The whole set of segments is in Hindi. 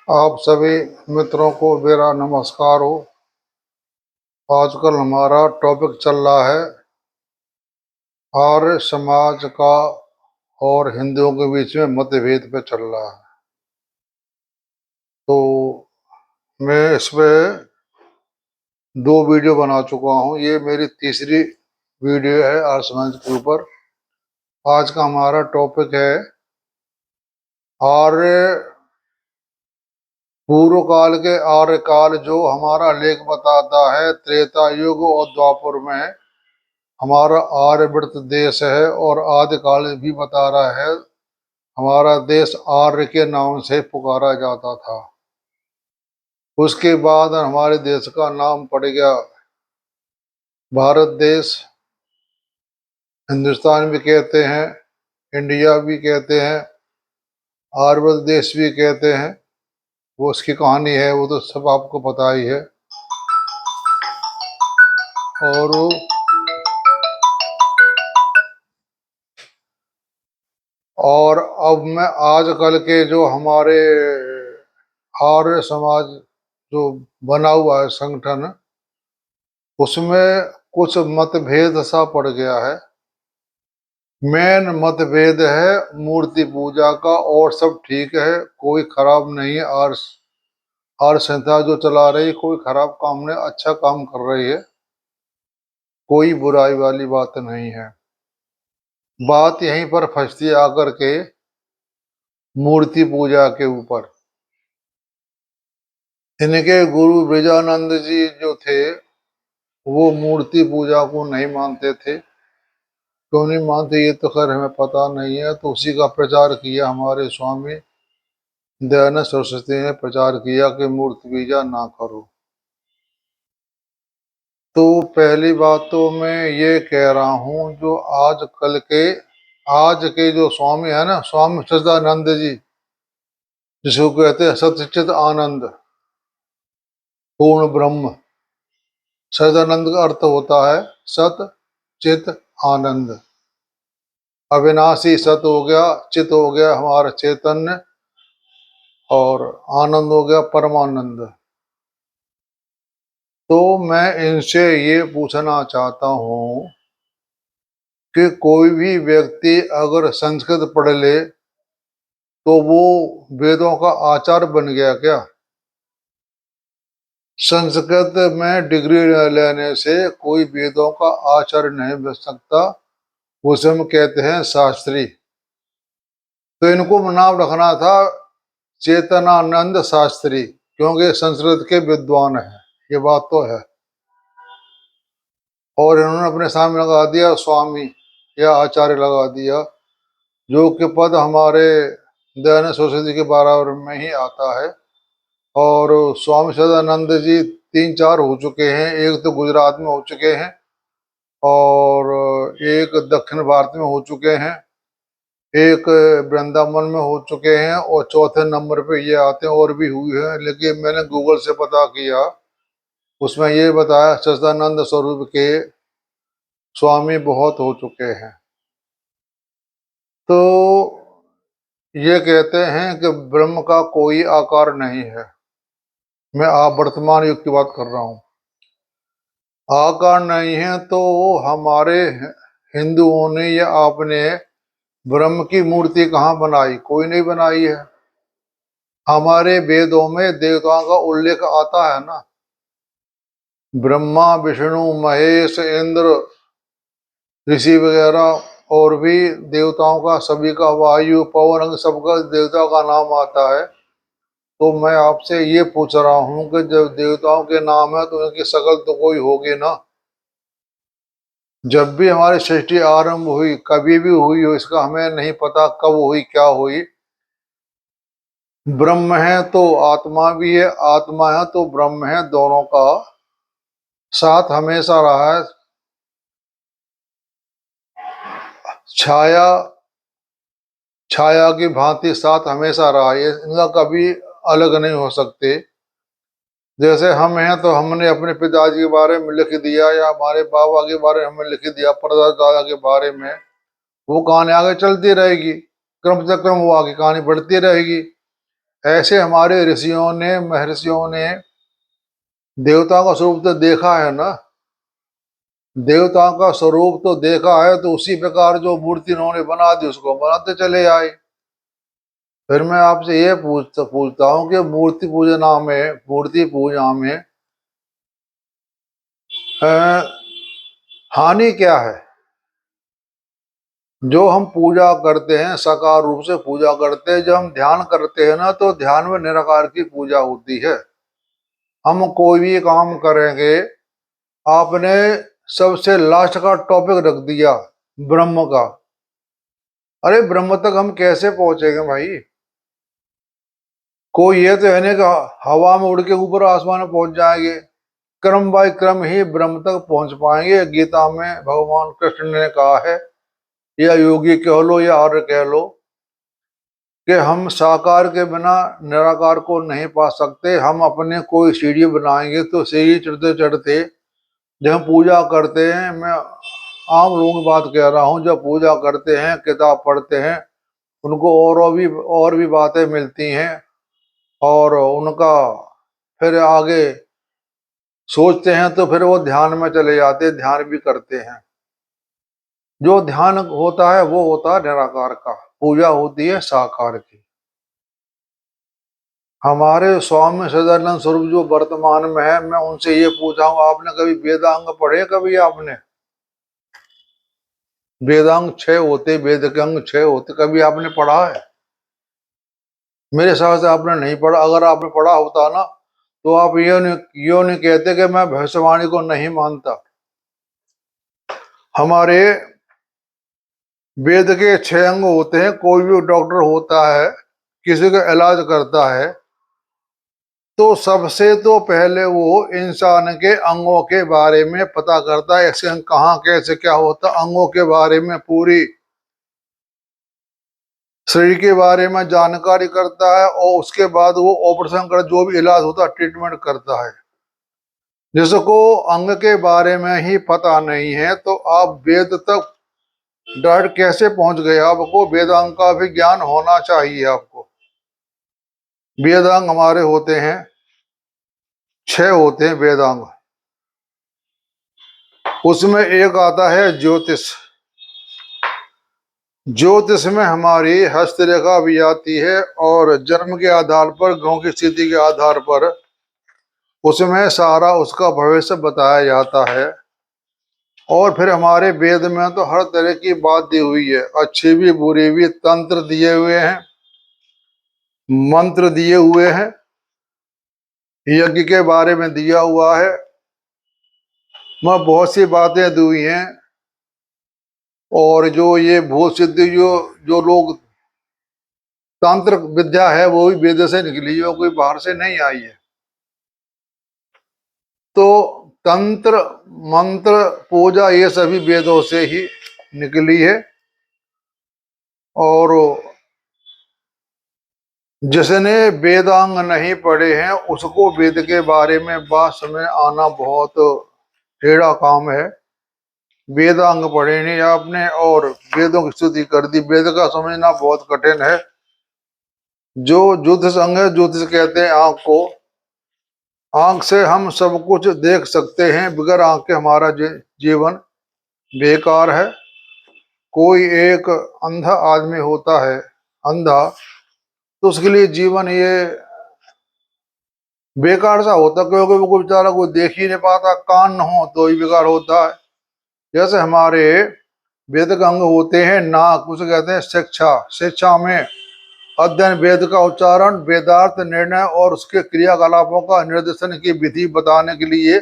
आप सभी मित्रों को मेरा नमस्कार हो। आजकल हमारा टॉपिक चल रहा है आर्य समाज का और हिंदुओं के बीच में मतभेद पे चल रहा है। तो मैं इसमें दो वीडियो बना चुका हूँ। ये मेरी तीसरी वीडियो है आर्य समाज के ऊपर। आज का हमारा टॉपिक है आर्य पूर्व काल के आर्य काल, जो हमारा लेख बताता है त्रेता युग और द्वापर में हमारा आर्यवर्त देश है, और आदिकाल भी बता रहा है हमारा देश आर्य के नाम से पुकारा जाता था। उसके बाद हमारे देश का नाम पड़ गया भारत देश। हिंदुस्तान भी कहते हैं, इंडिया भी कहते हैं, आर्यवर्त देश भी कहते हैं। वो उसकी कहानी है, वो तो सब आपको पता ही है। और अब मैं आजकल के जो हमारे आर्य समाज जो बना हुआ है संगठन, उसमें कुछ मतभेद सा पड़ गया है। मेन मतभेद है मूर्ति पूजा का, और सब ठीक है, कोई खराब नहीं है। आर्य संस्था जो चला रही, कोई खराब काम नहीं, अच्छा काम कर रही है, कोई बुराई वाली बात नहीं है। बात यहीं पर फंसती है आकर के मूर्ति पूजा के ऊपर। इनके गुरु ब्रजानंद जी जो थे, वो मूर्ति पूजा को नहीं मानते थे। क्यों नहीं मानते ये तो खैर हमें पता नहीं है। तो उसी का प्रचार किया हमारे स्वामी दयानंद सरस्वती ने, प्रचार किया कि मूर्ति पूजा ना करो। तो पहली बात तो मैं ये कह रहा हूँ, जो आज के जो स्वामी है ना, स्वामी सच्चिदानंद जी, जिसको कहते हैं सच्चित आनंद, पूर्ण ब्रह्म। सच्चिदानंद का अर्थ होता है सत चित आनंद। अविनाशी सत हो गया, चित हो गया हमारा चैतन्य, और आनंद हो गया परमानंद। तो मैं इनसे ये पूछना चाहता हूँ कि कोई भी व्यक्ति अगर संस्कृत पढ़ ले तो वो वेदों का आचार्य बन गया क्या? संस्कृत में डिग्री लेने से कोई वेदों का आचार्य नहीं बन सकता। उसे हम कहते हैं शास्त्री। तो इनको नाम रखना था चेतनानंद शास्त्री, क्योंकि संस्कृत के विद्वान हैं, ये बात तो है। और इन्होंने अपने सामने लगा दिया स्वामी या आचार्य लगा दिया, जो कि पद हमारे दयानंद सरस्वती के बराबर में ही आता है। और स्वामी सदानंद जी तीन चार हो चुके हैं। एक तो गुजरात में हो चुके हैं, और एक दक्षिण भारत में हो चुके हैं, एक वृंदावन में हो चुके हैं, और चौथे नंबर पे ये आते हैं। और भी हुई है, लेकिन मैंने गूगल से पता किया, उसमें ये बताया सच्चिदानंद स्वरूप के स्वामी बहुत हो चुके हैं। तो ये कहते हैं कि ब्रह्म का कोई आकार नहीं है। मैं आप वर्तमान युग की बात कर रहा हूँ। आकार नहीं है तो हमारे हिंदुओं ने या आपने ब्रह्म की मूर्ति कहाँ बनाई? कोई नहीं बनाई है। हमारे वेदों में देवताओं का उल्लेख आता है ना, ब्रह्मा विष्णु महेश इंद्र ऋषि वगैरह, और भी देवताओं का, सभी का, वायु पवन अंग सबका देवता का नाम आता है। तो मैं आपसे ये पूछ रहा हूँ कि जब देवताओं के नाम है तो उनकी शकल तो कोई होगी ना। जब भी हमारी सृष्टि आरंभ हुई, कभी भी हुई हो, इसका हमें नहीं पता कब हुई, क्या हुई। ब्रह्म है तो आत्मा भी है, आत्मा है तो ब्रह्म है, दोनों का साथ हमेशा रहा है। छाया छाया की भांति साथ हमेशा रहा है, इनका कभी अलग नहीं हो सकते। जैसे हम हैं तो हमने अपने पिताजी के बारे में लिख दिया, या हमारे बाबा के बारे में हमने लिख दिया, परदादा के बारे में, वो कहानी आगे चलती रहेगी, क्रम से क्रम वो आगे कहानी बढ़ती रहेगी। ऐसे हमारे ऋषियों ने, महर्षियों ने देवताओं का स्वरूप तो देखा है ना, देवताओं का स्वरूप तो देखा है, तो उसी प्रकार जो मूर्ति उन्होंने बना दी उसको बनाते चले आए। फिर मैं आपसे ये पूछता हूँ कि मूर्ति पूजा में अ, हानि क्या है? जो हम पूजा करते हैं, साकार रूप से पूजा करते हैं, जब हम ध्यान करते हैं ना, तो ध्यान में निराकार की पूजा होती है। हम कोई भी काम करेंगे, आपने सबसे लास्ट का टॉपिक रख दिया ब्रह्म का। अरे ब्रह्म तक हम कैसे पहुंचेंगे भाई? कोई ये तो है नहीं कि हवा में उड़ के ऊपर आसमान में पहुंच जाएंगे। क्रम बाय क्रम ही ब्रह्म तक पहुंच पाएंगे। गीता में भगवान कृष्ण ने कहा है, या योगी कह लो या आर्य कह लो, कि हम साकार के बिना निराकार को नहीं पा सकते। हम अपने कोई सीढ़ी बनाएंगे तो सीढ़ी चढ़ते चढ़ते जब हम पूजा करते हैं, मैं आम लोगों की बात कह रहा हूँ, जब पूजा करते हैं, किताब पढ़ते हैं, उनको और भी बातें मिलती हैं, और उनका फिर आगे सोचते हैं, तो फिर वो ध्यान में चले जाते हैं, ध्यान भी करते हैं। जो ध्यान होता है वो होता है निराकार का, पूजा होती है साकार की। हमारे स्वामी सदानंद स्वरूप जो वर्तमान में है, मैं उनसे ये पूछा हूँ, आपने कभी वेदांग पढ़े? कभी आपने वेदांग 6 होते, वेद के अंग 6 होते, कभी आपने पढ़ा है? मेरे हिसाब से आपने नहीं पढ़ा। अगर आपने पढ़ा होता ना, तो आप यो नहीं कहते कि मैं भविष्यवाणी को नहीं मानता। हमारे वेद के 6 अंग होते हैं। कोई भी डॉक्टर होता है, किसी का इलाज करता है, तो सबसे तो पहले वो इंसान के अंगों के बारे में पता करता है, ऐसे अंग कहाँ कैसे क्या होता, अंगों के बारे में पूरी शरीर के बारे में जानकारी करता है, और उसके बाद वो ऑपरेशन कर, जो भी इलाज होता है, ट्रीटमेंट करता है। जिसको अंग के बारे में ही पता नहीं है, तो आप वेद तक डायरेक्ट कैसे पहुंच गए? आपको वेदांग का भी ज्ञान होना चाहिए। आपको वेदांग हमारे होते हैं 6 होते हैं वेदांग। उसमें एक आता है ज्योतिष। ज्योतिष में हमारी हस्तरेखा भी आती है, और जन्म के आधार पर, ग्रहों की स्थिति के आधार पर उसमें सारा उसका भविष्य बताया जाता है। और फिर हमारे वेद में तो हर तरह की बात दी हुई है, अच्छी भी बुरी भी। तंत्र दिए हुए हैं, मंत्र दिए हुए हैं, यज्ञ के बारे में दिया हुआ है, मैं बहुत सी बातें दी हुई हैं। और जो ये भूत सिद्धि, जो लोग तांत्रिक विद्या है, वो भी वेद से निकली है, कोई बाहर से नहीं आई है। तो तंत्र, मंत्र, पूजा, ये सभी वेदों से ही निकली है। और जिसने वेदांग नहीं पढ़े हैं, उसको वेद के बारे में बात समझ आना बहुत टेढ़ा काम है। वेदांग पढ़े नहीं आपने और वेदों की स्तुति कर दी, वेद का समझना बहुत कठिन है। जो ज्योतिष अंग है, ज्योतिष कहते हैं आंख को। आंख से हम सब कुछ देख सकते हैं, बगैर आंख के हमारा जीवन बेकार है। कोई एक अंधा आदमी होता है, अंधा, तो उसके लिए जीवन ये बेकार सा होता, क्योंकि वो कोई बेचारा कोई देख ही नहीं पाता। कान न हो तो ही बेकार होता है। जैसे हमारे वेद का अंग होते हैं नाक, उसे कहते हैं शिक्षा। शिक्षा में अध्ययन, वेद का उच्चारण, वेदार्थ निर्णय और उसके क्रियाकलापों का निर्देशन की विधि बताने के लिए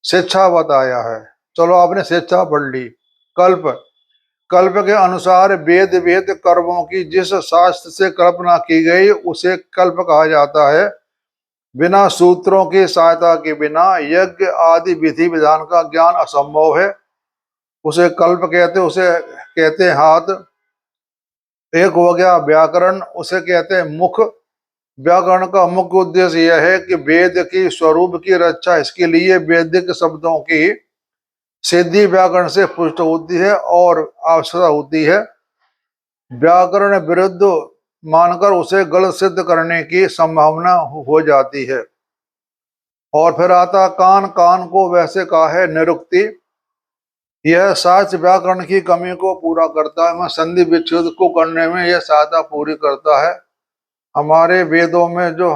शिक्षा बताया है। चलो आपने शिक्षा पढ़ ली। कल्प, कल्प के अनुसार वेद वेद कर्मों की जिस शास्त्र से कल्पना की गई उसे कल्प कहा जाता है। बिना सूत्रों की सहायता के बिना यज्ञ आदि विधि विधान का ज्ञान असंभव है। उसे कल्प कहते, उसे कहते हैं हाथ। एक हो गया व्याकरण, उसे कहते हैं मुख। व्याकरण का मुख्य उद्देश्य यह है कि वेद की स्वरूप की रक्षा, इसके लिए वैदिक शब्दों की सिद्धि व्याकरण से पुष्ट होती है और आवश्यकता होती है। व्याकरण विरुद्ध मानकर उसे गलत सिद्ध करने की संभावना हो जाती है। और फिर आता कान, कान को वैसे काहे निरुक्ति, यह साहित्य व्याकरण की कमी को पूरा करता है। मैं संधि विच्छेद को करने में यह सहायता पूरी करता है। हमारे वेदों में जो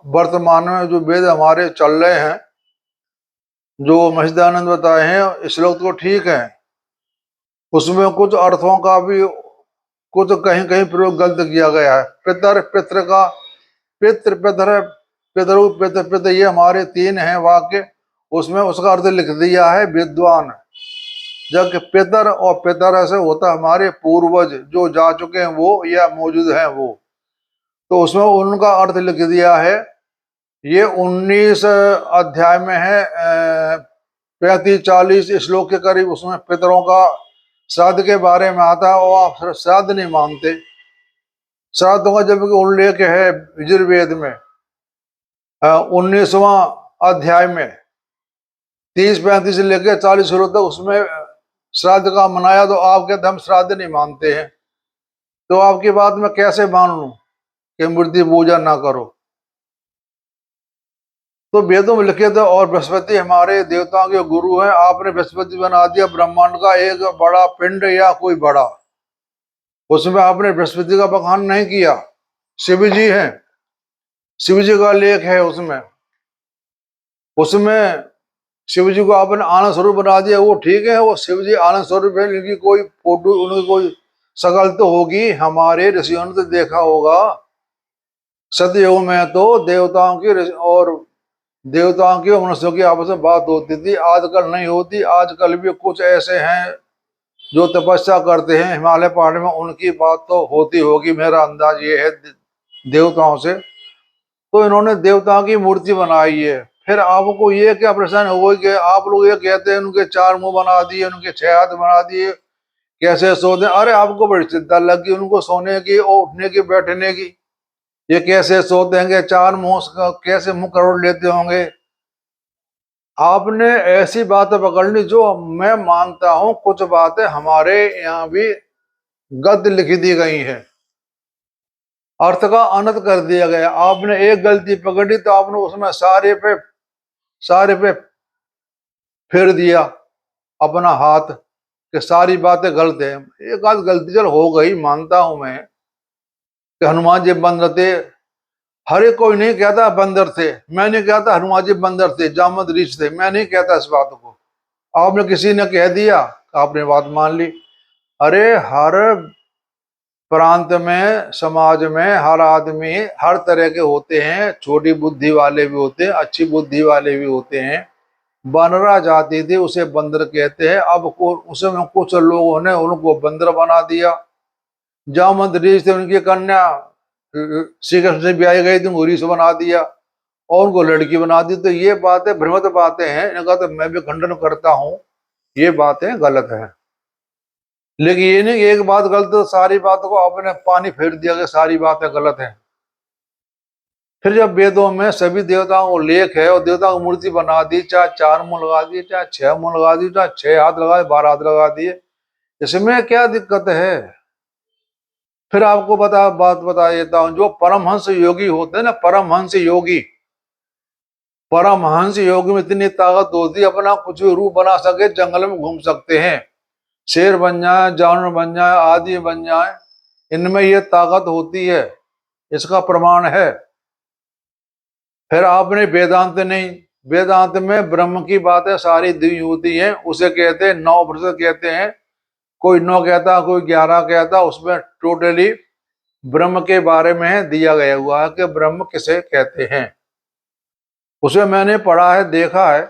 वर्तमान में जो वेद हमारे चल रहे हैं, जो महिदानंद बताए हैं श्लोक तो ठीक है, उसमें कुछ अर्थों का भी कुछ कहीं कहीं प्रयोग गलत किया गया है। पितर, पितृ का पितृ, पितर, पितरु, पितृ, पितृ, ये हमारे तीन हैं वाक्य, उसमें उसका अर्थ लिख दिया है विद्वान। जबकि पितर और पितर ऐसे होता है हमारे पूर्वज जो जा चुके हैं वो या मौजूद हैं वो, तो उसमें उनका अर्थ लिख दिया है। ये 19 अध्याय में है, 35-40 श्लोक के करीब, उसमें पितरों का श्राद्ध के बारे में आता है। और आप श्राद्ध नहीं मानते, श्राद्धों का जबकि उल्लेख है यजुर्वेद में 19वां अध्याय में 30-35 से लेकर 40 श्लोक तक, उसमें श्राद्ध का मनाया। तो आप कहते हम श्राद्ध नहीं मानते हैं, तो आपकी बात में कैसे मान लूं कि मूर्ति पूजा ना करो। तो वेदों में लिखे थे और बृहस्पति हमारे देवताओं के गुरु हैं। आपने बृहस्पति बना दिया ब्रह्मांड का एक बड़ा पिंड या कोई बड़ा, उसमें आपने बृहस्पति का बखान नहीं किया। शिव जी हैं, शिव जी का लेख है उसमें, उसमें शिव जी को आपने आनंद स्वरूप बना दिया, वो ठीक है, वो शिव जी आनंद स्वरूप है, इनकी कोई फोटो, उनकी कोई शकल तो होगी, हमारे ऋषियों ने तो देखा होगा। सतयुग में तो देवताओं की और मनुष्यों की आपस में बात होती थी, आजकल नहीं होती। आजकल भी कुछ ऐसे हैं जो तपस्या करते हैं हिमालय पहाड़ में, उनकी बात तो होती होगी, मेरा अंदाज ये है देवताओं से। तो इन्होंने देवताओं की मूर्ति बनाई है। फिर आपको ये क्या परेशानी हो गई कि आप लोग ये कहते हैं उनके 4 मुंह बना दिए, उनके 6 हाथ बना दिए, कैसे सोते? अरे आपको बड़ी चिंता लगी उनको सोने की और उठने की, बैठने की। ये कैसे सोते हैं, 4 मुंह कैसे मुंह करोड़ लेते होंगे? आपने ऐसी बातें पकड़ ली जो मैं मानता हूं कुछ बातें हमारे यहाँ भी गलत लिखी दी गई हैं, अर्थ का अनर्थ कर दिया गया। आपने एक गलती पकड़ी तो आपने उसमें सारे पे फेर दिया अपना हाथ कि सारी बातें गलत है। एक आध गलती चल हो गई, मानता हूं मैं कि हनुमान जी बंदर थे, हर एक कोई नहीं कहता बंदर थे। मैं नहीं कहता हनुमान जी बंदर थे, जामद ऋषि थे, मैं नहीं कहता इस बात को। आपने किसी ने कह दिया, आपने बात मान ली। अरे हर प्रांत में, समाज में हर आदमी हर तरह के होते हैं, छोटी बुद्धि वाले भी होते हैं, अच्छी बुद्धि वाले भी होते हैं। वानरा जाति थी, उसे बंदर कहते हैं। अब उसमें कुछ लोगों ने उनको बंदर बना दिया। जामद ऋषि थे, उनकी कन्या श्री कृष्ण से ब्याही गई थी, ऋषि बना दिया और उनको लड़की बना दी। तो ये बातें भ्रमित बातें हैं, इनका तो मैं भी खंडन करता हूं, ये बातें गलत है। लेकिन ये नहीं कि एक बात गलत तो सारी बातों को आपने पानी फेर दिया कि सारी बातें गलत हैं। फिर जब वेदों में सभी देवताओं को लेख है और देवताओं को मूर्ति बना दी, चाहे 4 मुंह लगा दिए, चाहे 6 मुंह लगा दिए, चाहे 6 हाथ लगा दिए, 12 हाथ लगा दिए, इसमें क्या दिक्कत है? फिर आपको बात बता देता हूं, जो परमहंस योगी होते हैं ना, परमहंस योगी में इतनी ताकत होती है, अपना कुछ भी रूप बना सके, जंगल में घूम सकते हैं, शेर बन जाए, जानवर बन जाए, आदि बन जाए, इनमें ये ताकत होती है, इसका प्रमाण है। फिर आपने वेदांत नहीं, वेदांत में ब्रह्म की बातें सारी दी होती हैं, उसे कहते हैं 9% कहते हैं, कोई 9 कहता, कोई 11 कहता, उसमें टोटली ब्रह्म के बारे में दिया गया हुआ है कि ब्रह्म किसे कहते हैं। उसे मैंने पढ़ा है, देखा है।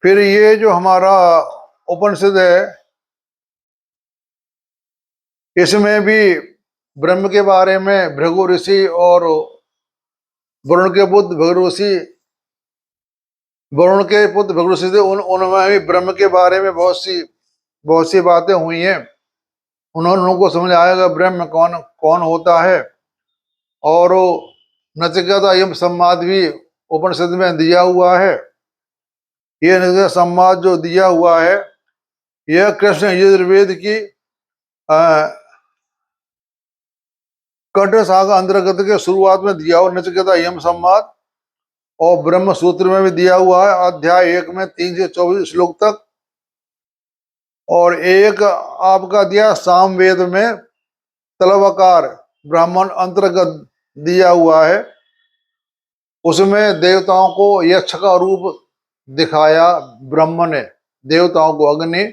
फिर ये जो हमारा उपनिषद है, इसमें भी ब्रह्म के बारे में भृगु ऋषि और वरुण के पुत्र भृगु ऋषि, वरुण के पुत्र भृगु ऋषि थे, उनमें भी ब्रह्म के बारे में बहुत सी बातें हुई हैं। उन्होंने उनको समझ आएगा ब्रह्म कौन कौन होता है। और नचिकेता यम संवाद भी उपनिषद में दिया हुआ है। ये नचिकेता संवाद जो दिया हुआ है, यह कृष्ण यजुर्वेद की कंठ सागर अंतर्गत के शुरुआत में दिया हुआ नचिकेता यम संवाद, और ब्रह्म सूत्र में भी दिया हुआ है अध्याय 1 में 3 से 24 श्लोक तक, और एक आपका दिया सामवेद में तलवकार ब्राह्मण अंतर्गत दिया हुआ है। उसमें देवताओं को यक्ष का रूप दिखाया ब्रह्म ने, देवताओं को अग्नि,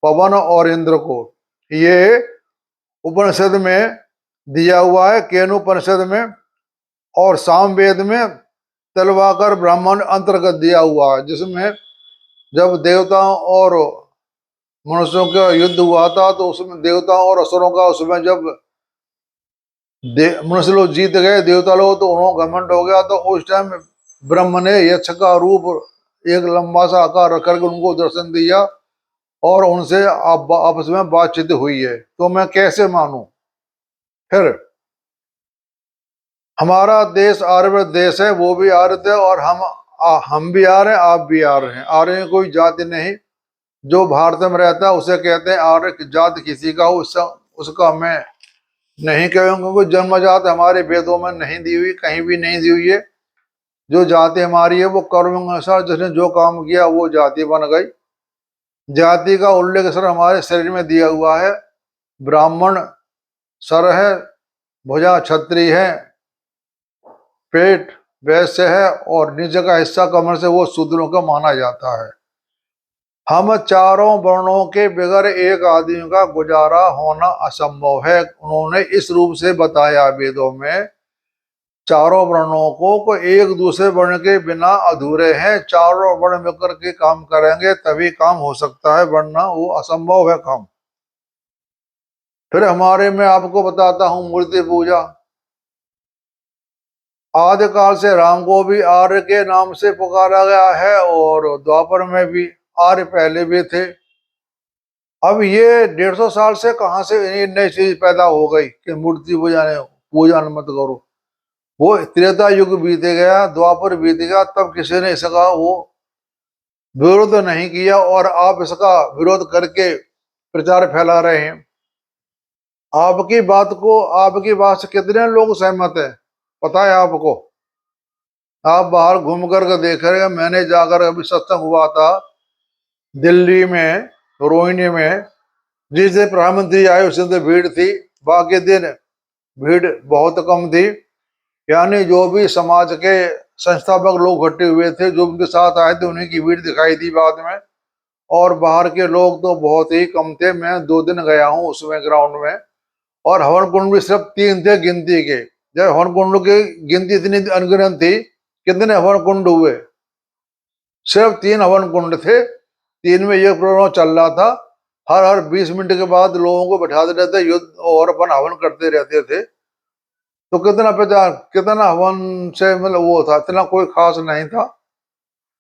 पवन और इंद्र को। ये उपनिषद में दिया हुआ है, केनु उपनिषद में, और सामवेद में तलवाकर ब्राह्मण अंतर्गत दिया हुआ है, जिसमें जब देवताओं और मनुष्यों का युद्ध हुआ था तो उसमें देवताओं और असुरों का, उसमें जब मनुष्य लोग जीत गए, देवता लोग, तो उन्होंने घमंड हो गया, तो उस टाइम ब्रह्म ने यक्ष का रूप एक लंबा सा आकार रख करके उनको दर्शन दिया, और उनसे आपस में बातचीत हुई है। तो मैं कैसे मानूं? फिर हमारा देश आर्य देश है, वो भी आर्य थे, और हम भी आ रहे हैं, आप भी आ रहे हैं। आर्य कोई जाति नहीं, जो भारत में रहता है उसे कहते हैं आर्य। जाति किसी का हो उसका मैं नहीं कहूंगा, कोई जन्मजात हमारे वेदों में नहीं दी हुई, कहीं भी नहीं दी हुई है। जो जाति हमारी है वो कर्म के अनुसार जिसने जो काम किया वो जाति बन गई। जाति का उल्लेख सर हमारे शरीर में दिया हुआ है। ब्राह्मण सर है, भुजा क्षत्रिय है, पेट वैश्य है, और नीचे का हिस्सा कमर से वो शूद्रों का माना जाता है। हम चारों वर्णों के बगैर एक आदमी का गुजारा होना असंभव है। उन्होंने इस रूप से बताया वेदों में, चारों वर्णों को एक दूसरे वर्ण के बिना अधूरे हैं। चारों वर्ण मिलकर के काम करेंगे तभी काम हो सकता है, वरना वो असंभव है काम। फिर हमारे में आपको बताता हूं मूर्ति पूजा। आदिकाल से राम को भी आर्य के नाम से पुकारा गया है, और द्वापर में भी आर्य पहले भी थे। अब ये 150 साल से कहां से ये नई चीज पैदा हो गई कि मूर्ति पूजा मत करो। वो त्रेता युग बीत गया, द्वापर बीत गया, तब किसी ने इसका वो विरोध नहीं किया, और आप इसका विरोध करके प्रचार फैला रहे हैं। आपकी बात से कितने लोग सहमत है पता है आपको? आप बाहर घूम कर देख रहे हैं। मैंने जाकर अभी सत्संग हुआ था दिल्ली में, रोहिणी में, जिस दिन प्रधानमंत्री आए उस दिन तो भीड़ थी, बाकी दिन भीड़ बहुत कम थी। यानी जो भी समाज के संस्थापक लोग इकट्ठे हुए थे, जो उनके साथ आए थे, उन्हीं की भीड़ दिखाई दी बाद में। और बाहर के लोग तो बहुत ही कम थे। मैं 2 दिन गया हूँ उसमें ग्राउंड में, और हवन कुंड भी सिर्फ 3 थे गिनती के। जब हवन कुंड की गिनती इतनी अनगिनत थी, कितने हवन कुंड हुए? सिर्फ 3 हवन कुंड थे। 3 में ये प्रोग्राम चल रहा था, हर 20 मिनट के बाद लोगों को बैठाते रहते युद्ध, और अपन हवन करते रहते थे। तो कितना हवन से मतलब वो था, इतना कोई खास नहीं था।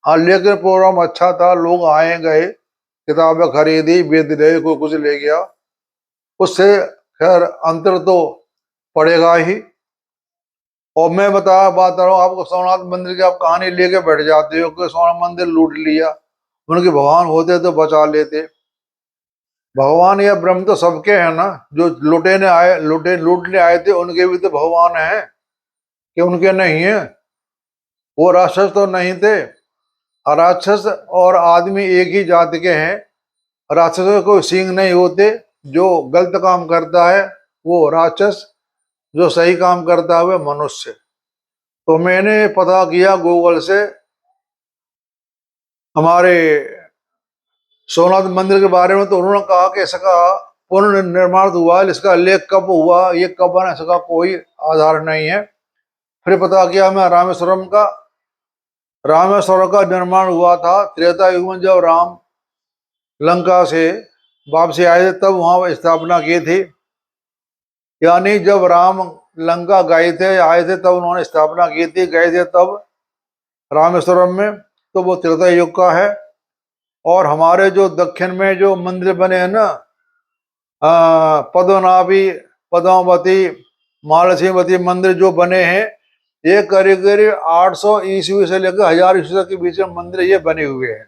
हाँ, लेकिन प्रोग्राम अच्छा था, लोग आए गए, किताबें खरीदी, वेद ले, कोई कुछ ले गया। उससे खैर अंतर तो पड़ेगा ही। और मैं बात रहा हूँ आपको, सोमनाथ मंदिर की आप कहानी लेके बैठ जाते हो कि सोमनाथ मंदिर लूट लिया, उनके भगवान होते तो बचा लेते। भगवान या ब्रह्म तो सबके हैं ना। जो लूटने आए थे उनके भी तो भगवान हैं, कि उनके नहीं है? वो राक्षस तो नहीं थे। राक्षस और आदमी एक ही जाति के हैं। राक्षसों के कोई सींग नहीं होते। जो गलत काम करता है वो राक्षस, जो सही काम करता है वो मनुष्य। तो मैंने पता किया गूगल से, हमारे सोमनाथ मंदिर के बारे में, तो उन्होंने कहा कि इसका पुनर्निर्माण हुआ, इसका लेख कब हुआ, ये कब बना, इसका कोई आधार नहीं है। फिर पता किया मैं रामेश्वरम का निर्माण हुआ था त्रेता युग में, जब राम लंका से वापसी आए थे तब वहां स्थापना की थी। यानी जब राम लंका आए थे तब उन्होंने स्थापना की थी, गए थे तब रामेश्वरम में। तो वो त्रेता युग का है। और हमारे जो दक्षिण में जो मंदिर बने हैं ना, पद्मनाभी, पद्मावती, महालक्ष्मीवती मंदिर जो बने हैं, ये करीब करीब 800 ईस्वी से लेकर 1000 ईस्वी तक के बीच में मंदिर ये बने हुए हैं।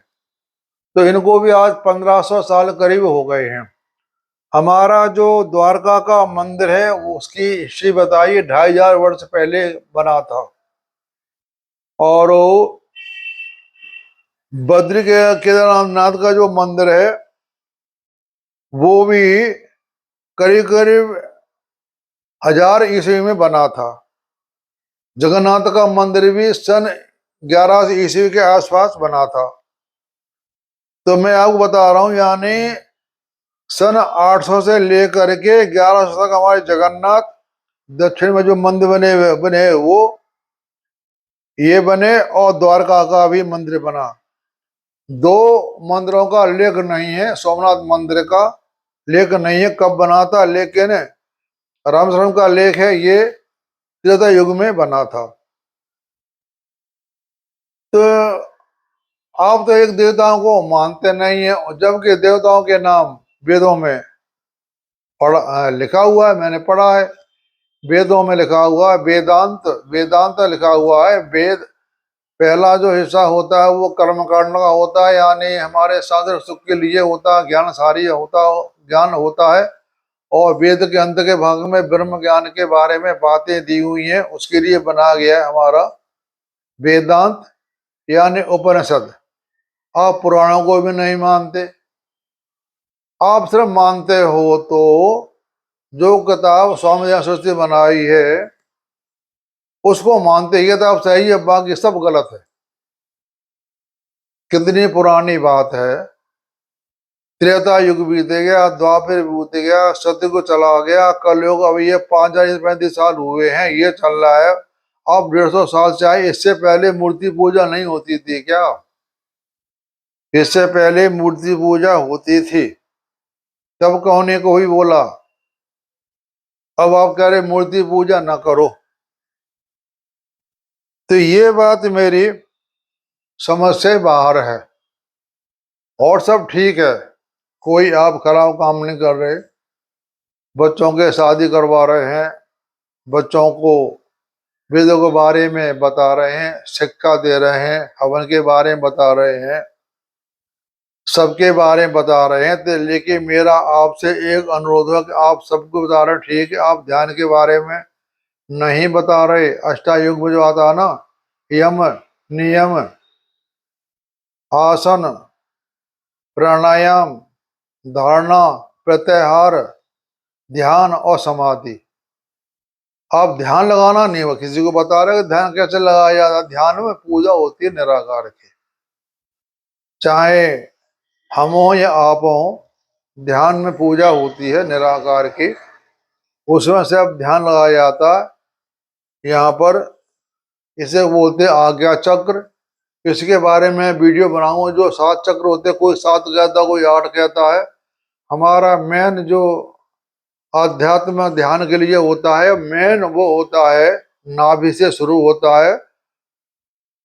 तो इनको भी आज 1500 साल करीब हो गए हैं। हमारा जो द्वारका का मंदिर है उसकी हिस्ट्री बताइए। 2500 वर्ष पहले बना था। और वो बद्री के केदारनाथ का जो मंदिर है वो भी करीब करीब 1000 ईस्वी में बना था। जगन्नाथ का मंदिर भी सन 11 ईस्वी के आसपास बना था। तो मैं आपको बता रहा हूं, यानी सन 800 से लेकर के 1100 तक हमारे जगन्नाथ, दक्षिण में जो मंदिर बने बने वो ये बने, और द्वारका का भी मंदिर बना। दो मंदिरों का लेख नहीं है। सोमनाथ मंदिर का लेख नहीं है कब बना था, लेकिन रामशरण का लेख है ये त्रेता युग में बना था। तो आप तो एक देवताओं को मानते नहीं है, जबकि देवताओं के नाम वेदों में लिखा हुआ है, मैंने पढ़ा है। वेदों में लिखा हुआ है, वेदांत वेदांत लिखा हुआ है। वेद पहला जो हिस्सा होता है वो कर्म कांड का होता है, यानी हमारे शारीरिक सुख के लिए होता है, ज्ञान सारी ज्ञान होता है। और वेद के अंत के भाग में ब्रह्म ज्ञान के बारे में बातें दी हुई हैं, उसके लिए बना गया है हमारा वेदांत यानी उपनिषद। आप पुराणों को भी नहीं मानते, आप सिर्फ मानते हो तो जो किताब स्वामी दयानंद सरस्वती बनाई है उसको मानते ही तो आप सही है, बाकी सब गलत है। कितनी पुरानी बात है। त्रेता युग बीत गया, द्वापर बीत गया, सतयुग चला गया, कलयुग अभी ये 5035 साल हुए हैं, ये चल रहा है। अब 150 साल से आए। इससे पहले मूर्ति पूजा नहीं होती थी क्या? इससे पहले मूर्ति पूजा होती थी, तब कौन को ही बोला। अब आप कह रहे मूर्ति पूजा ना करो। तो ये बात मेरी समझ से बाहर है। और सब ठीक है, कोई आप खराब काम नहीं कर रहे। बच्चों के शादी करवा रहे हैं, बच्चों को वेदों के बारे में बता रहे हैं, शिक्षा दे रहे हैं, हवन के बारे में बता रहे हैं, सबके बारे में बता रहे हैं। तो लेकिन मेरा आपसे एक अनुरोध है कि आप सबको बता रहे हैं, ठीक है, आप ध्यान के बारे में नहीं बता रहे। अष्टायुग में जो आता है ना, यम, नियम, आसन, प्राणायाम, धारणा, प्रत्याहार, ध्यान और समाधि। आप ध्यान लगाना नहीं, वो किसी को बता रहे ध्यान कैसे लगाया जाता है। ध्यान में पूजा होती है निराकार की, चाहे हम हो या आप हो, ध्यान में पूजा होती है निराकार की। उसमें से अब ध्यान लगाया जाता है। यहाँ पर इसे बोलते हैं आज्ञा चक्र। इसके बारे में वीडियो बनाऊंगा। जो 7 चक्र होते हैं, कोई 7 कहता है, कोई 8 कहता है। हमारा मेन जो आध्यात्म ध्यान के लिए होता है, मेन वो होता है नाभि से शुरू होता है,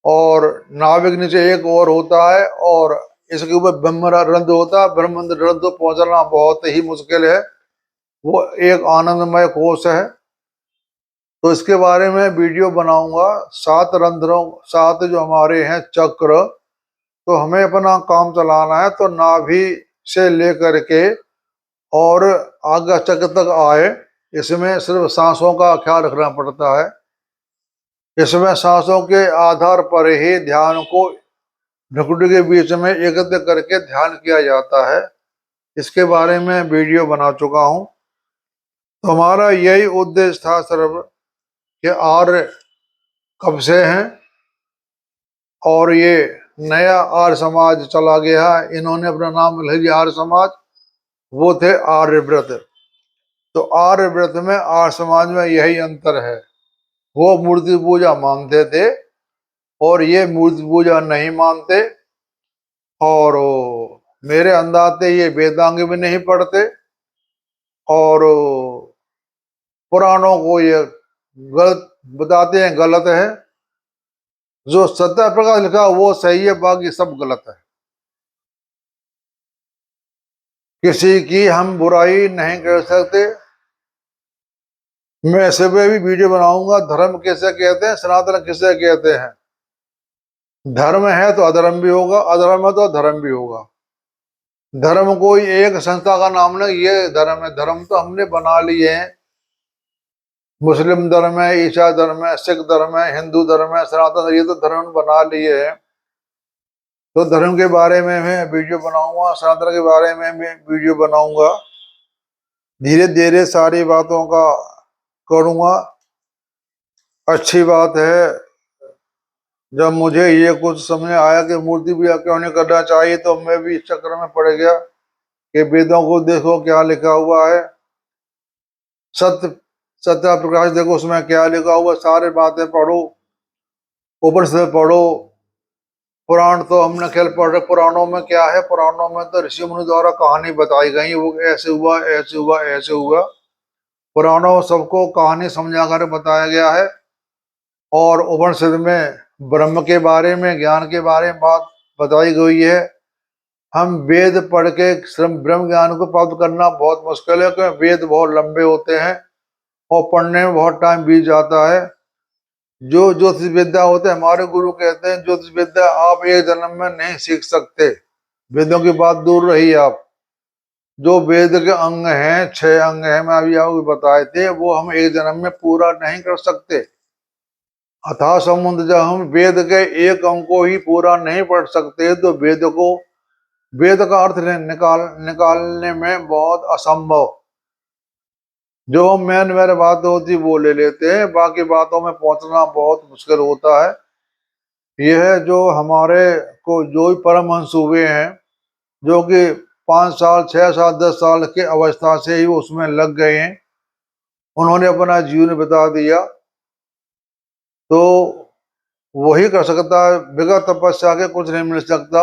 और नाभि के नीचे एक और होता है, और इसके ऊपर ब्रह्म रंध्र होता है। ब्रह्म रंध्र पहुंचना बहुत ही मुश्किल है, वो एक आनंदमय कोश है। तो इसके बारे में वीडियो बनाऊंगा। 7 रंध्रों, 7 जो हमारे हैं चक्र, तो हमें अपना काम चलाना है तो नाभि से लेकर के और आगे चक्र तक आए। इसमें सिर्फ सांसों का ख्याल रखना पड़ता है। इसमें सांसों के आधार पर ही ध्यान को ढुकढुक के बीच में एकत्र करके ध्यान किया जाता है। इसके बारे में वीडियो बना चुका हूं। तो हमारा यही उद्देश्य था सिर्फ कि आर्य कब से हैं, और ये नया आर्य समाज चला गया है, इन्होंने अपना नाम ले लिया आर्य समाज। वो थे आर्यव्रत। तो आर्यव्रत में आर्य समाज में यही अंतर है। वो मूर्ति पूजा मानते थे और ये मूर्ति पूजा नहीं मानते। और मेरे अंदाजे ये वेदांग भी नहीं पढ़ते, और पुराणों को ये गलत बताते हैं, गलत है। जो सत्य प्रकाश लिखा वो सही है, बाकी सब गलत है। किसी की हम बुराई नहीं कर सकते। मैं ऐसे पे भी वीडियो बनाऊंगा, धर्म किसे कहते हैं, सनातन किसे कहते हैं। धर्म है तो अधर्म भी होगा, अधर्म है तो धर्म भी होगा। धर्म कोई एक संस्था का नाम नहीं, ये धर्म है। धर्म तो हमने बना लिए हैं। मुस्लिम धर्म है, ईसाई धर्म है, सिख धर्म है, हिंदू धर्म है, सनातन धर्म, ये तो धर्म बना लिए है। तो धर्म के बारे में मैं वीडियो बनाऊंगा, सनातन के बारे में मैं वीडियो बनाऊंगा। धीरे धीरे सारी बातों का करूंगा। अच्छी बात है, जब मुझे ये कुछ समझ आया कि मूर्ति पूजा क्यों नहीं करना चाहिए, तो मैं भी इस चक्कर में पड़ गया कि वेदों को देखो क्या लिखा हुआ है। सत्य सत्या प्रकाश देखो उसमें क्या लिखा हुआ, सारे बातें पढ़ो, उपनिषद पढ़ो। पुराण तो हमने खेल पढ़ रहे, पुराणों में क्या है, पुराणों में तो ऋषि मुनि द्वारा कहानी बताई गई, वो ऐसे हुआ, ऐसे हुआ, ऐसे हुआ। पुराणों में सबको कहानी समझा कर बताया गया है। और उपनिषद में ब्रह्म के बारे में, ज्ञान के बारे में बात बताई गई है। हम वेद पढ़ के ब्रह्म ज्ञान को प्राप्त करना बहुत मुश्किल है, क्योंकि वेद बहुत लंबे होते हैं और पढ़ने में बहुत टाइम बीत जाता है। जो ज्योतिष विद्या होते हैं, हमारे गुरु कहते हैं ज्योतिष विद्या आप एक जन्म में नहीं सीख सकते। वेदों की बात दूर रही आप, जो वेद के अंग हैं, 6 अंग हैं, मैं अभी आपको बताए थे, वो हम एक जन्म में पूरा नहीं कर सकते। अथाह समुद्र, जब हम वेद के एक अंग को ही पूरा नहीं पढ़ सकते, तो वेद का अर्थ निकालने में बहुत असंभव। जो मेन बात होती वो ले लेते हैं, बाकी बातों में पहुंचना बहुत मुश्किल होता है। यह जो हमारे को जो भी परमहंस हुए हैं, जो कि 5 साल, 6 साल, 10 साल के अवस्था से ही उसमें लग गए हैं, उन्होंने अपना जीवन बिता दिया, तो वही कर सकता है। बिगड़ तपस्या के कुछ नहीं मिल सकता।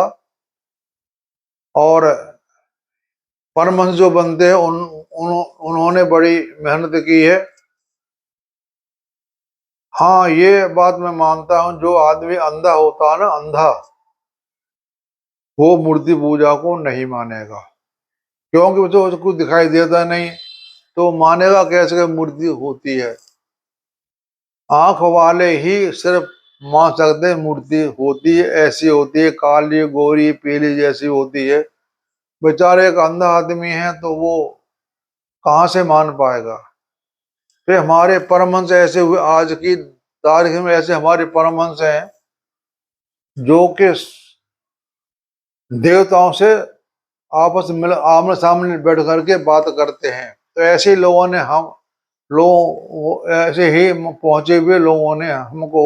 और परमहंस जो बनते हैं उन्होंने बड़ी मेहनत की है। हाँ, ये बात मैं मानता हूँ, जो आदमी अंधा होता है ना, अंधा, वो मूर्ति पूजा को नहीं मानेगा, क्योंकि उसको कुछ दिखाई देता नहीं, तो मानेगा कैसे कि मूर्ति होती है। आंख वाले ही सिर्फ मान सकते हैं मूर्ति होती है, ऐसी होती है, काली, गोरी, पीली जैसी होती है। बेचारे एक अंधा आदमी है, तो वो कहाँ से मान पाएगा। फिर हमारे परमहंस ऐसे हुए, आज की तारीख में ऐसे हमारे परमहंस हैं जो कि देवताओं से आपस में आमने सामने बैठ करके बात करते हैं। तो ऐसे लोगों ने ऐसे ही पहुंचे हुए लोगों ने हमको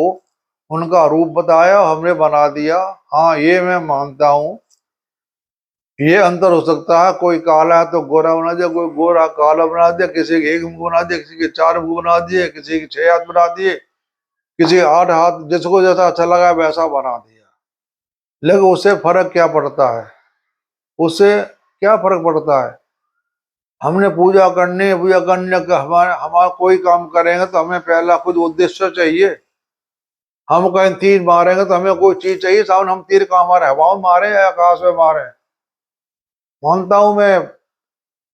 उनका रूप बताया, हमने बना दिया। हाँ, ये मैं मानता हूँ, ये अंतर हो सकता है। कोई काला है तो गोरा बना दिया, कोई गोरा काला बना दिया, किसी के 1 मुंह बना दिया, किसी के 4 मुंह बना दिए, किसी के 6 हाथ बना दिए, किसी के 8 हाथ, जिसको जैसा अच्छा लगा वैसा बना दिया। लेकिन उससे फर्क क्या पड़ता है, उससे क्या फर्क पड़ता है। हमने पूजा करने का हमारा हमारा कोई काम करेंगे तो हमें पहला खुद उद्देश्य चाहिए। हम कहीं तीर मारेंगे तो हमें कोई चीज चाहिए सामने, हम तीर कहाँ मारे, हवा में मारे या आकाश में मारे। मानता हूं मैं,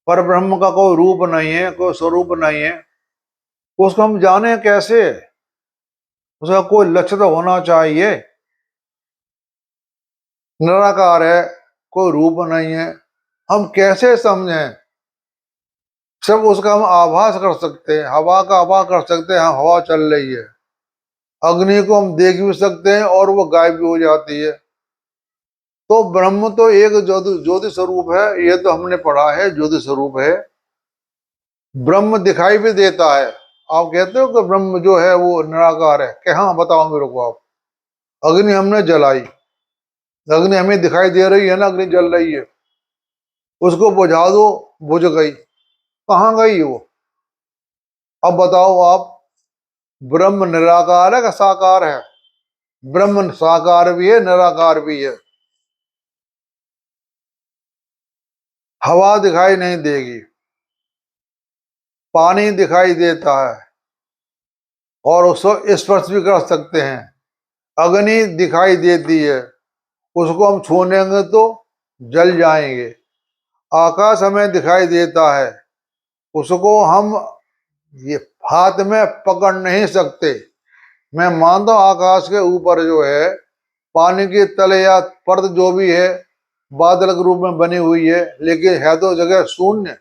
पर ब्रह्म का कोई रूप नहीं है, कोई स्वरूप नहीं है, उसको हम जाने कैसे। उसका कोई लक्ष्य तो होना चाहिए। निराकार है, कोई रूप नहीं है, हम कैसे समझें। सब उसका हम आभास कर सकते हैं, हवा का आभास कर सकते हैं, हाँ हवा चल रही है। अग्नि को हम देख भी सकते हैं और वो गायब भी हो जाती है। तो ब्रह्म तो एक ज्योति स्वरूप है, ये तो हमने पढ़ा है, ज्योति स्वरूप है। ब्रह्म दिखाई भी देता है। आप कहते हो कि ब्रह्म जो है वो निराकार है, कि हाँ बताओ मेरे को आप। अग्नि हमने जलाई, अग्नि हमें दिखाई दे रही है ना, अग्नि जल रही है, उसको बुझा दो, बुझ गई, कहाँ गई वो। अब बताओ आप, ब्रह्म निराकार है कि साकार है। ब्रह्म साकार भी है, निराकार भी है। हवा दिखाई नहीं देगी, पानी दिखाई देता है और उसको स्पर्श भी कर सकते हैं। अग्नि दिखाई देती है, उसको हम छूनेंगे तो जल जाएंगे। आकाश हमें दिखाई देता है, उसको हम ये हाथ में पकड़ नहीं सकते। मैं मानता हूं आकाश के ऊपर जो है, पानी के तले या पर्द जो भी है, बादल के रूप में बनी हुई है, लेकिन है तो जगह शून्य।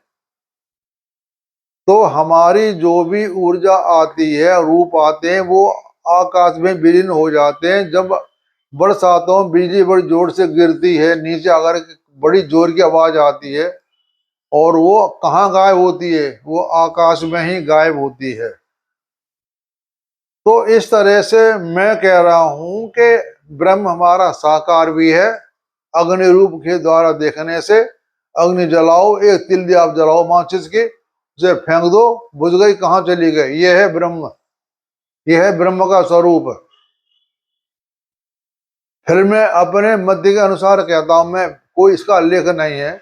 तो हमारी जो भी ऊर्जा आती है, रूप आते हैं, वो आकाश में विलीन हो जाते हैं। जब बरसातों में बिजली बड़ी जोर से गिरती है, नीचे अगर बड़ी जोर की आवाज आती है, और वो कहाँ गायब होती है? वो आकाश में ही गायब होती है। तो इस तरह से मैं कह रहा हूं कि ब्रह्म हमारा साकार भी है। अग्नि रूप के द्वारा देखने से, अग्नि जलाओ, एक तिल दिया आप जलाओ माचिस की, उसे फेंक दो, बुझ गई, कहाँ चली गई? ये है ब्रह्म, ये है ब्रह्म का स्वरूप। फिर मैं अपने मध्य के अनुसार कहता हूं, मैं कोई इसका लेख नहीं है,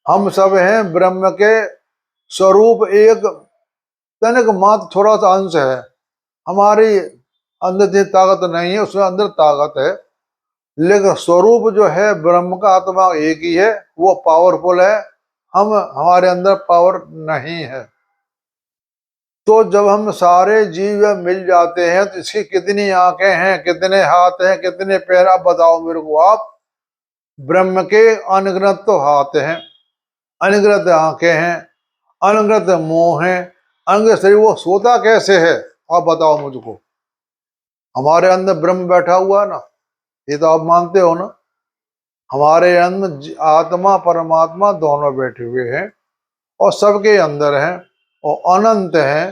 हम सब हैं ब्रह्म के स्वरूप। एक तनिक मात्र थोड़ा सा अंश है, हमारी अंदर जितनी ताकत नहीं है, उसमें अंदर ताकत है, लेकिन स्वरूप जो है ब्रह्म का, आत्मा एक ही है, वो पावरफुल है। हमारे अंदर पावर नहीं है। तो जब हम सारे जीव मिल जाते हैं तो इसकी कितनी आंखें हैं, कितने हाथ हैं, कितने पैर? आप बताओ मेरे को आप। ब्रह्म के अनगिनत तो हाथ हैं, अनगिनत आंखें हैं, अनगिनत मुंह हैं, अनगिनत शरीर। वो सोता कैसे है? आप बताओ मुझको। हमारे अंदर ब्रह्म बैठा हुआ है ना, ये तो आप मानते हो ना। हमारे अंदर आत्मा परमात्मा दोनों बैठे हुए हैं, और सबके अंदर हैं, और अनंत हैं।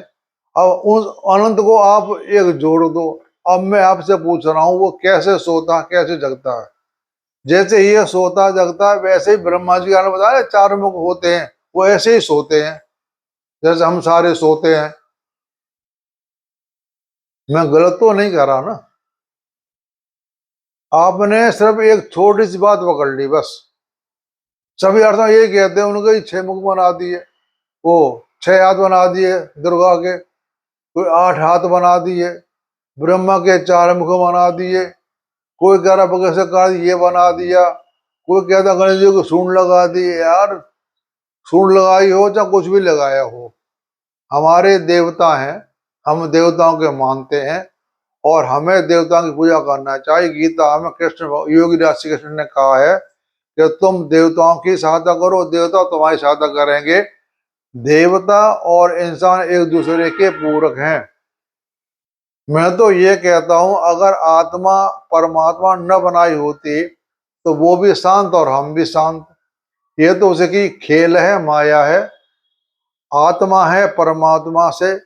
अब उस अनंत को आप एक जोड़ दो। अब मैं आपसे पूछ रहा हूं, वो कैसे सोता, कैसे जगता है? जैसे ये सोता जगता है, वैसे ही ब्रह्मा जी ने बताया 4 मुख होते हैं, वो ऐसे ही सोते हैं जैसे हम सारे सोते हैं। मैं गलत तो नहीं कर रहा ना? आपने सिर्फ एक छोटी सी बात पकड़ ली बस। सभी अर्थ ये कहते हैं उनके 6 मुख बना दिए, वो 6 हाथ बना दिए दुर्गा के, कोई 8 हाथ बना दिए, ब्रह्मा के 4 मुख बना दिए, कोई कह रहा बगैर से कर ये बना दिया, कोई कहता गणेश जी को सूंड लगा दी। यार, सूंड लगाई हो चाहे कुछ भी लगाया हो, हमारे देवता हैं, हम देवताओं के मानते हैं, और हमें देवताओं की पूजा करना चाहिए। गीता में कृष्ण योगी राज श्री कृष्ण ने कहा है कि तुम देवताओं की सहायता करो, देवता तुम्हारी सहायता करेंगे। देवता और इंसान एक दूसरे के पूरक हैं। मैं तो ये कहता हूं, अगर आत्मा परमात्मा न बनाई होती तो वो भी शांत और हम भी शांत। ये तो उसकी खेल है, माया है। आत्मा है परमात्मा से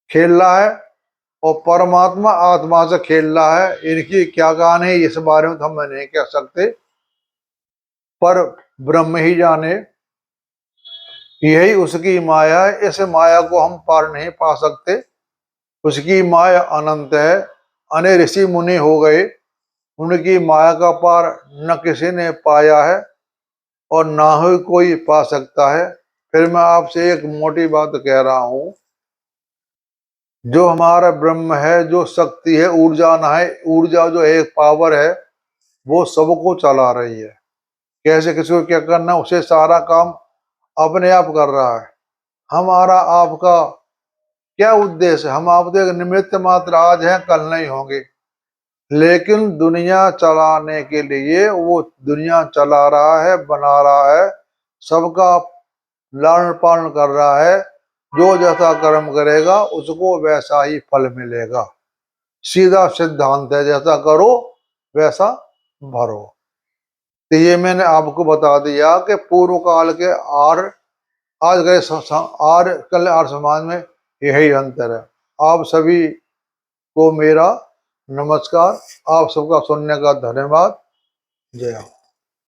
खेल रहा है, और परमात्मा आत्मा से खेल रहा है। इनकी क्या कहानी है इस बारे में तो हम नहीं कह सकते, पर ब्रह्म ही जाने। यही उसकी माया है, इस माया को हम पार नहीं पा सकते। उसकी माया अनंत है। अनेक ऋषि मुनि हो गए, उनकी माया का पार न किसी ने पाया है, और ना ही कोई पा सकता है। फिर मैं आपसे एक मोटी बात कह रहा हूं, जो हमारा ब्रह्म है, जो शक्ति है, ऊर्जा ना है, ऊर्जा जो एक पावर है, वो सबको चला रही है। कैसे किसी को क्या करना, उसे सारा काम अपने आप कर रहा है। हमारा आपका क्या उद्देश्य? हम आप तो एक निमित्त मात्र आज हैं, कल नहीं होंगे, लेकिन दुनिया चलाने के लिए वो दुनिया चला रहा है, बना रहा है, सबका लालन पालन कर रहा है। जो जैसा कर्म करेगा उसको वैसा ही फल मिलेगा। सीधा सिद्धांत है, जैसा करो वैसा भरो। तो ये मैंने आपको बता दिया कि पूर्व काल के आर, आज गए आर, कल आर समाज में यही अंतर है। आप सभी को मेरा नमस्कार, आप सबका सुनने का धन्यवाद। जय हो।